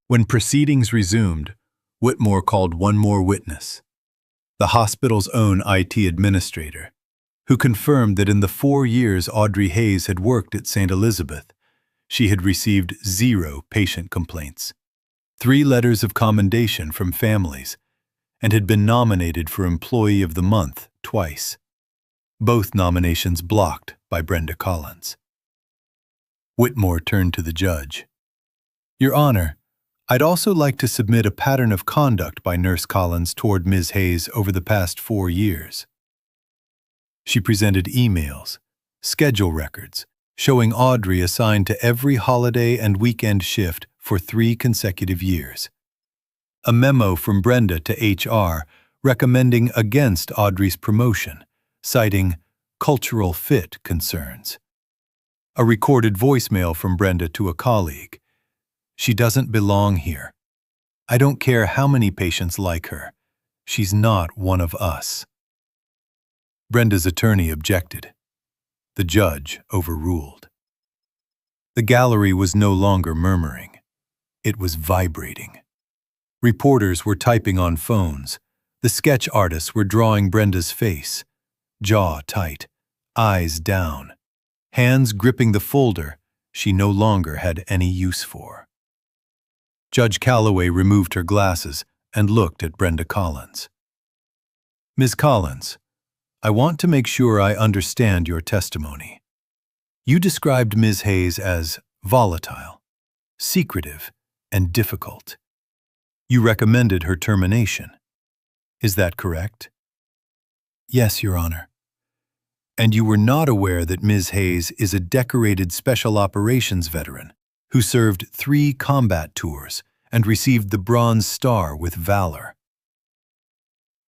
When proceedings resumed, Whitmore called one more witness, the hospital's own IT administrator, who confirmed that in the 4 years Audrey Hayes had worked at St. Elizabeth, she had received 0 patient complaints, 3 letters of commendation from families, and had been nominated for Employee of the Month twice. Both nominations blocked by Brenda Collins. Whitmore turned to the judge. Your Honor, I'd also like to submit a pattern of conduct by Nurse Collins toward Ms. Hayes over the past 4 years. She presented emails, schedule records, showing Audrey assigned to every holiday and weekend shift for 3 consecutive years. A memo from Brenda to HR recommending against Audrey's promotion, citing cultural fit concerns. A recorded voicemail from Brenda to a colleague. She doesn't belong here. I don't care how many patients like her. She's not one of us. Brenda's attorney objected. The judge overruled. The gallery was no longer murmuring. It was vibrating. Reporters were typing on phones. The sketch artists were drawing Brenda's face, jaw tight, eyes down, hands gripping the folder she no longer had any use for. Judge Calloway removed her glasses and looked at Brenda Collins. Ms. Collins, I want to make sure I understand your testimony. You described Ms. Hayes as volatile, secretive, and difficult. You recommended her termination. Is that correct? Yes, Your Honor. And you were not aware that Ms. Hayes is a decorated Special Operations veteran who served 3 combat tours and received the Bronze Star with Valor.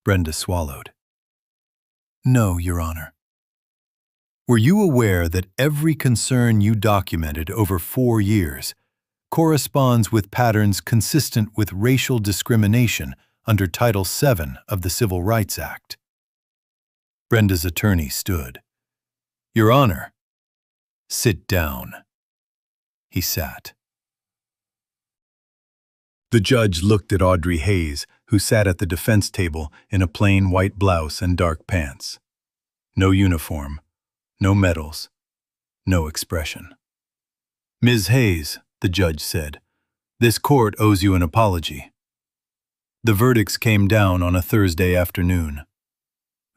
Brenda swallowed. No, Your Honor. Were you aware that every concern you documented over 4 years corresponds with patterns consistent with racial discrimination under Title VII of the Civil Rights Act? Brenda's attorney stood. Your Honor, sit down. He sat. The judge looked at Audrey Hayes, who sat at the defense table in a plain white blouse and dark pants. No uniform, no medals, no expression. Ms. Hayes, the judge said, this court owes you an apology. The verdicts came down on a Thursday afternoon.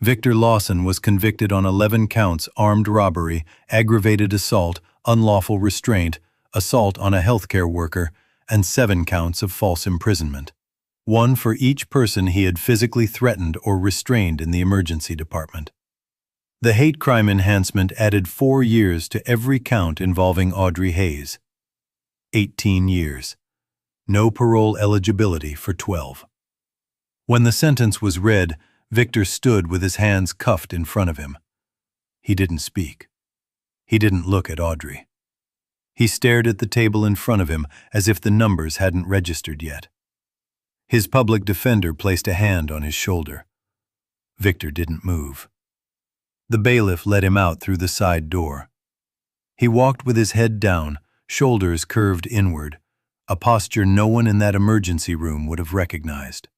Victor Lawson was convicted on 11 counts: armed robbery, aggravated assault, unlawful restraint, assault on a healthcare worker, and 7 counts of false imprisonment, 1 for each person he had physically threatened or restrained in the emergency department. The hate crime enhancement added 4 years to every count involving Audrey Hayes. 18 years. No parole eligibility for 12. When the sentence was read, Victor stood with his hands cuffed in front of him. He didn't speak. He didn't look at Audrey. He stared at the table in front of him as if the numbers hadn't registered yet. His public defender placed a hand on his shoulder. Victor didn't move. The bailiff let him out through the side door. He walked with his head down, shoulders curved inward, a posture no one in that emergency room would have recognized.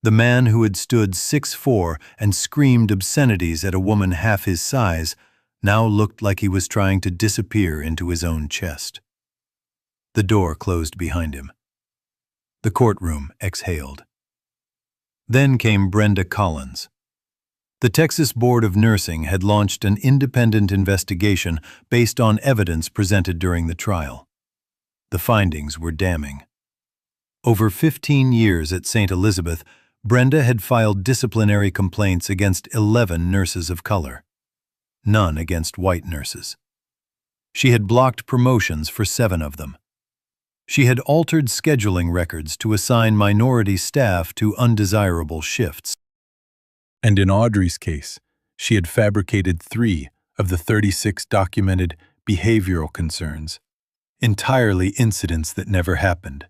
The man who had stood 6'4" and screamed obscenities at a woman half his size now looked like he was trying to disappear into his own chest. The door closed behind him. The courtroom exhaled. Then came Brenda Collins. The Texas Board of Nursing had launched an independent investigation based on evidence presented during the trial. The findings were damning. Over 15 years at St. Elizabeth, Brenda had filed disciplinary complaints against 11 nurses of color, none against white nurses. She had blocked promotions for 7 of them. She had altered scheduling records to assign minority staff to undesirable shifts. And in Audrey's case, she had fabricated 3 of the 36 documented behavioral concerns, entirely incidents that never happened,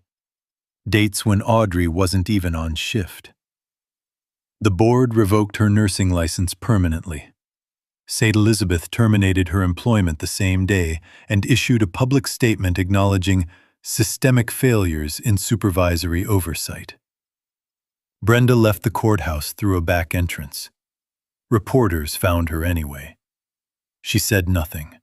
dates when Audrey wasn't even on shift. The board revoked her nursing license permanently. St. Elizabeth terminated her employment the same day and issued a public statement acknowledging systemic failures in supervisory oversight. Brenda left the courthouse through a back entrance. Reporters found her anyway. She said nothing.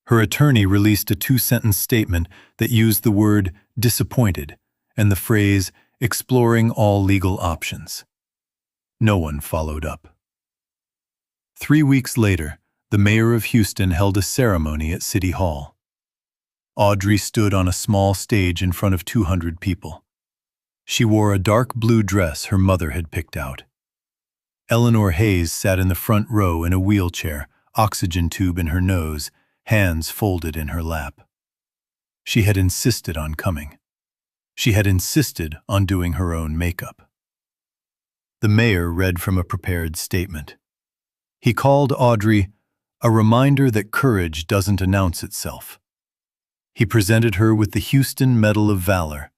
Her attorney released a 2-sentence statement that used the word disappointed and the phrase exploring all legal options. No one followed up. 3 weeks later, the mayor of Houston held a ceremony at City Hall. Audrey stood on a small stage in front of 200 people. She wore a dark blue dress her mother had picked out. Eleanor Hayes sat in the front row in a wheelchair, oxygen tube in her nose, hands folded in her lap. She had insisted on coming. She had insisted on doing her own makeup. The mayor read from a prepared statement. He called Audrey a reminder that courage doesn't announce itself. He presented her with the Houston Medal of Valor,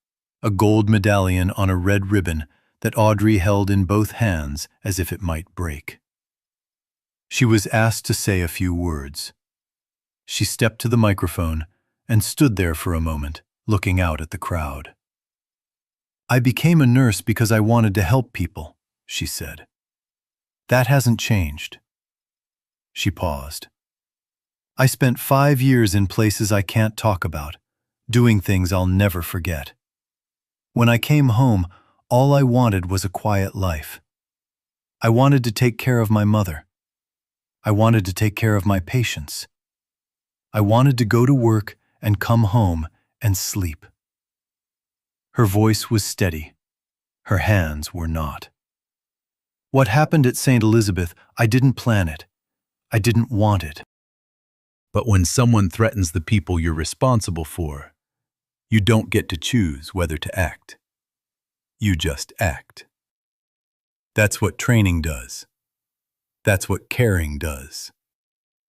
a gold medallion on a red ribbon that Audrey held in both hands as if it might break. She was asked to say a few words. She stepped to the microphone and stood there for a moment, looking out at the crowd. "I became a nurse because I wanted to help people," she said. "That hasn't changed." She paused. "I spent 5 years in places I can't talk about, doing things I'll never forget. When I came home, all I wanted was a quiet life. I wanted to take care of my mother. I wanted to take care of my patients. I wanted to go to work and come home and sleep." Her voice was steady. Her hands were not. "What happened at St. Elizabeth, I didn't plan it. I didn't want it. But when someone threatens the people you're responsible for, you don't get to choose whether to act. You just act. That's what training does. That's what caring does."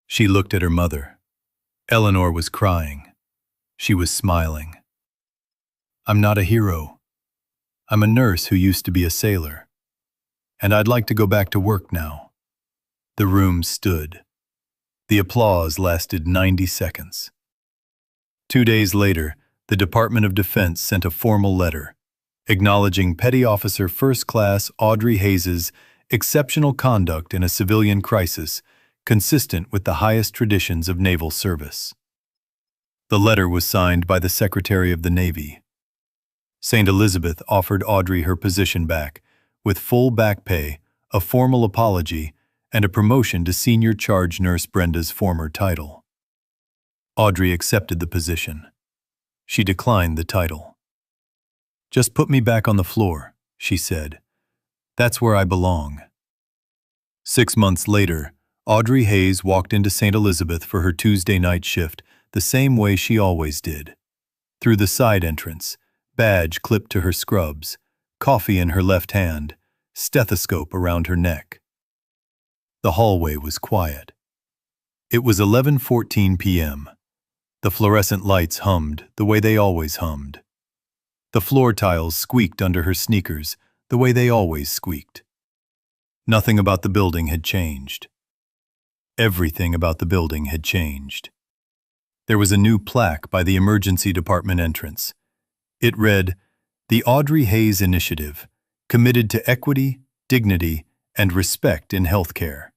She looked at her mother. Eleanor was crying. She was smiling. "I'm not a hero. I'm a nurse who used to be a sailor. And I'd like to go back to work now." The room stood. The applause lasted 90 seconds. 2 days later, the Department of Defense sent a formal letter acknowledging Petty Officer First Class Audrey Hayes' exceptional conduct in a civilian crisis consistent with the highest traditions of naval service. The letter was signed by the Secretary of the Navy. St. Elizabeth offered Audrey her position back, with full back pay, a formal apology, and a promotion to senior charge nurse Brenda's former title. Audrey accepted the position. She declined the title. "Just put me back on the floor," she said. "That's where I belong." 6 months later, Audrey Hayes walked into St. Elizabeth for her Tuesday night shift the same way she always did. Through the side entrance, badge clipped to her scrubs, coffee in her left hand, stethoscope around her neck. The hallway was quiet. It was 11:14 p.m. The fluorescent lights hummed the way they always hummed. The floor tiles squeaked under her sneakers the way they always squeaked. Nothing about the building had changed. Everything about the building had changed. There was a new plaque by the emergency department entrance. It read, "The Audrey Hayes Initiative, committed to equity, dignity, and respect in healthcare."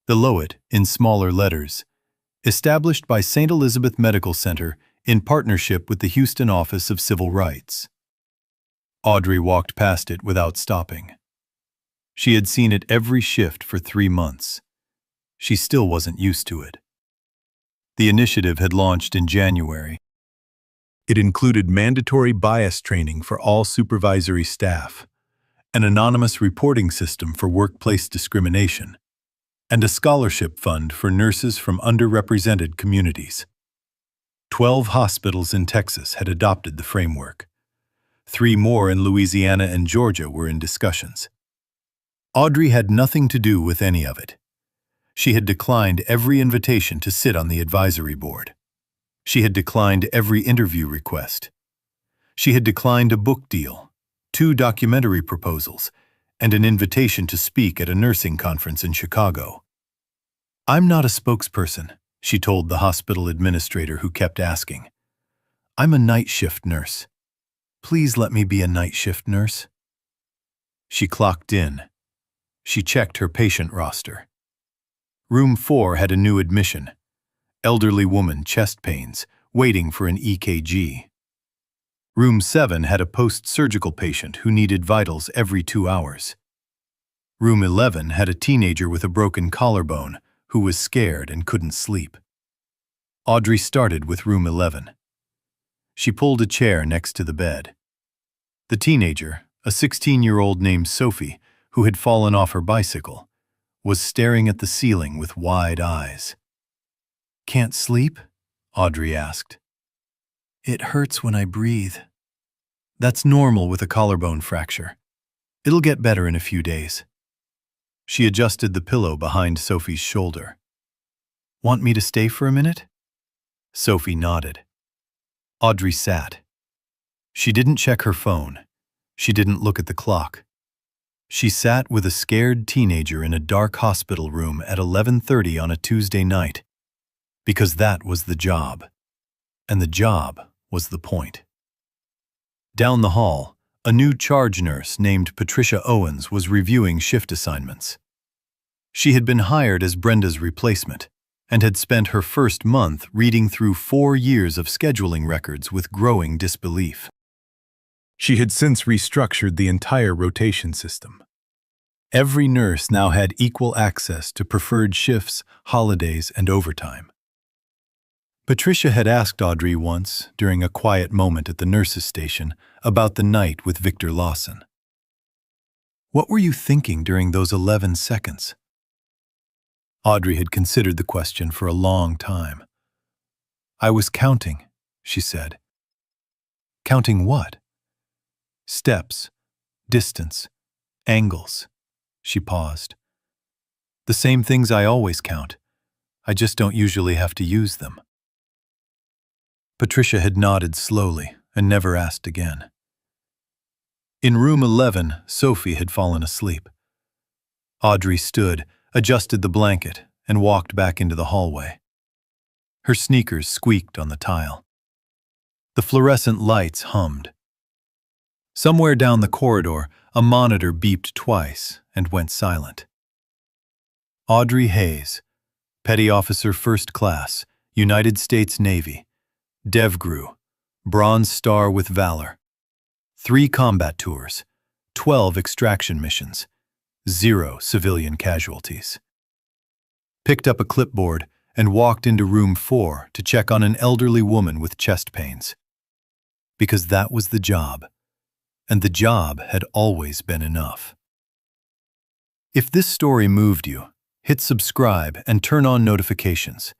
Below it, in smaller letters, established by St. Elizabeth Medical Center in partnership with the Houston Office of Civil Rights. Audrey walked past it without stopping. She had seen it every shift for 3 months. She still wasn't used to it. The initiative had launched in January. It included mandatory bias training for all supervisory staff, an anonymous reporting system for workplace discrimination, and a scholarship fund for nurses from underrepresented communities. 12 hospitals in Texas had adopted the framework. 3 more in Louisiana and Georgia were in discussions. Audrey had nothing to do with any of it. She had declined every invitation to sit on the advisory board. She had declined every interview request. She had declined a book deal, 2 documentary proposals, and an invitation to speak at a nursing conference in Chicago. "I'm not a spokesperson," she told the hospital administrator who kept asking. "I'm a night shift nurse. Please let me be a night shift nurse." She clocked in. She checked her patient roster. Room 4 had a new admission. Elderly woman, chest pains, waiting for an EKG. Room 7 had a post-surgical patient who needed vitals every 2 hours. Room 11 had a teenager with a broken collarbone who was scared and couldn't sleep. Audrey started with room 11. She pulled a chair next to the bed. The teenager, a 16-year-old named Sophie, who had fallen off her bicycle, was staring at the ceiling with wide eyes. "Can't sleep?" Audrey asked. "It hurts when I breathe. That's normal with a collarbone fracture. It'll get better in a few days." She adjusted the pillow behind Sophie's shoulder. "Want me to stay for a minute?" Sophie nodded. Audrey sat. She didn't check her phone. She didn't look at the clock. She sat with a scared teenager in a dark hospital room at 11:30 on a Tuesday night, because that was the job, and the job was the point. Down the hall, a new charge nurse named Patricia Owens was reviewing shift assignments. She had been hired as Brenda's replacement and had spent her first month reading through 4 years of scheduling records with growing disbelief. She had since restructured the entire rotation system. Every nurse now had equal access to preferred shifts, holidays, and overtime. Patricia had asked Audrey once, during a quiet moment at the nurses' station, about the night with Victor Lawson. "What were you thinking during those 11 seconds?" Audrey had considered the question for a long time. "I was counting," she said. "Counting what?" "Steps, distance, angles." She paused. "The same things I always count. I just don't usually have to use them." Patricia had nodded slowly and never asked again. In room 11, Sophie had fallen asleep. Audrey stood, adjusted the blanket, and walked back into the hallway. Her sneakers squeaked on the tile. The fluorescent lights hummed. Somewhere down the corridor, a monitor beeped twice and went silent. Audrey Hayes, Petty Officer First Class, United States Navy, DevGru, Bronze Star with Valor. 3 combat tours, 12 extraction missions, 0 civilian casualties. Picked up a clipboard and walked into room 4 to check on an elderly woman with chest pains. Because that was the job, and the job had always been enough. If this story moved you, hit subscribe and turn on notifications.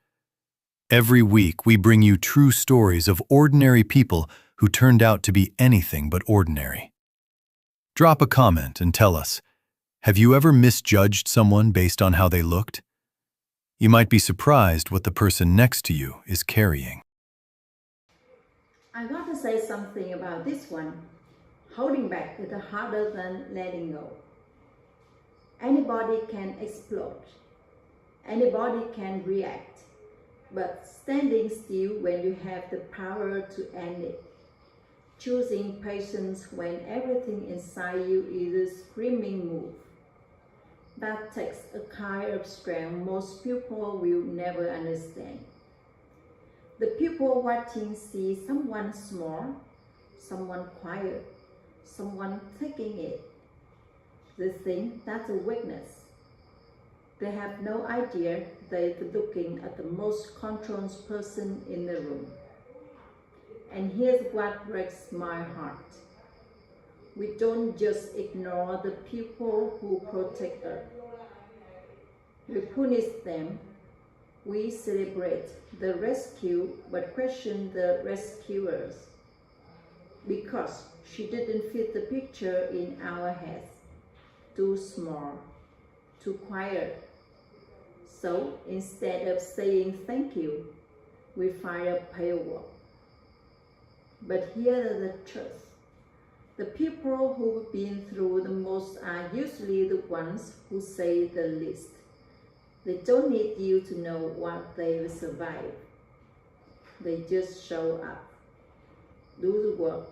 Every week we bring you true stories of ordinary people who turned out to be anything but ordinary. Drop a comment and tell us, have you ever misjudged someone based on how they looked? You might be surprised what the person next to you is carrying. I want to say something about this one. Holding back is harder than letting go. Anybody can explode. Anybody can react. but standing still when you have the power to end it. Choosing patience when everything inside you is a screaming move. That takes a kind of strength most people will never understand. The people watching see someone small, someone quiet, someone taking it. They think that's a weakness. They have no idea they're looking at the most controlled person in the room. And here's what breaks my heart. We don't just ignore the people who protect us. We punish them. We celebrate the rescue but question the rescuers because she didn't fit the picture in our heads. Too small, too quiet. So instead of saying thank you, we find a paywall. But here is the truth. The people who've been through the most are usually the ones who say the least. They don't need you to know what they've survived. They just show up, do the work,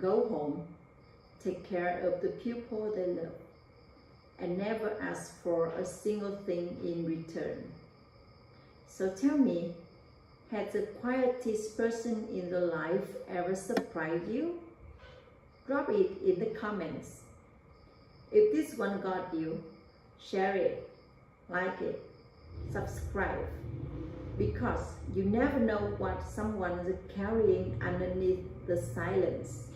go home, take care of the people they love, and never ask for a single thing in return. So tell me, has the quietest person in your life ever surprised you? Drop it in the comments. If this one got you, share it, like it, subscribe, because you never know what someone is carrying underneath the silence.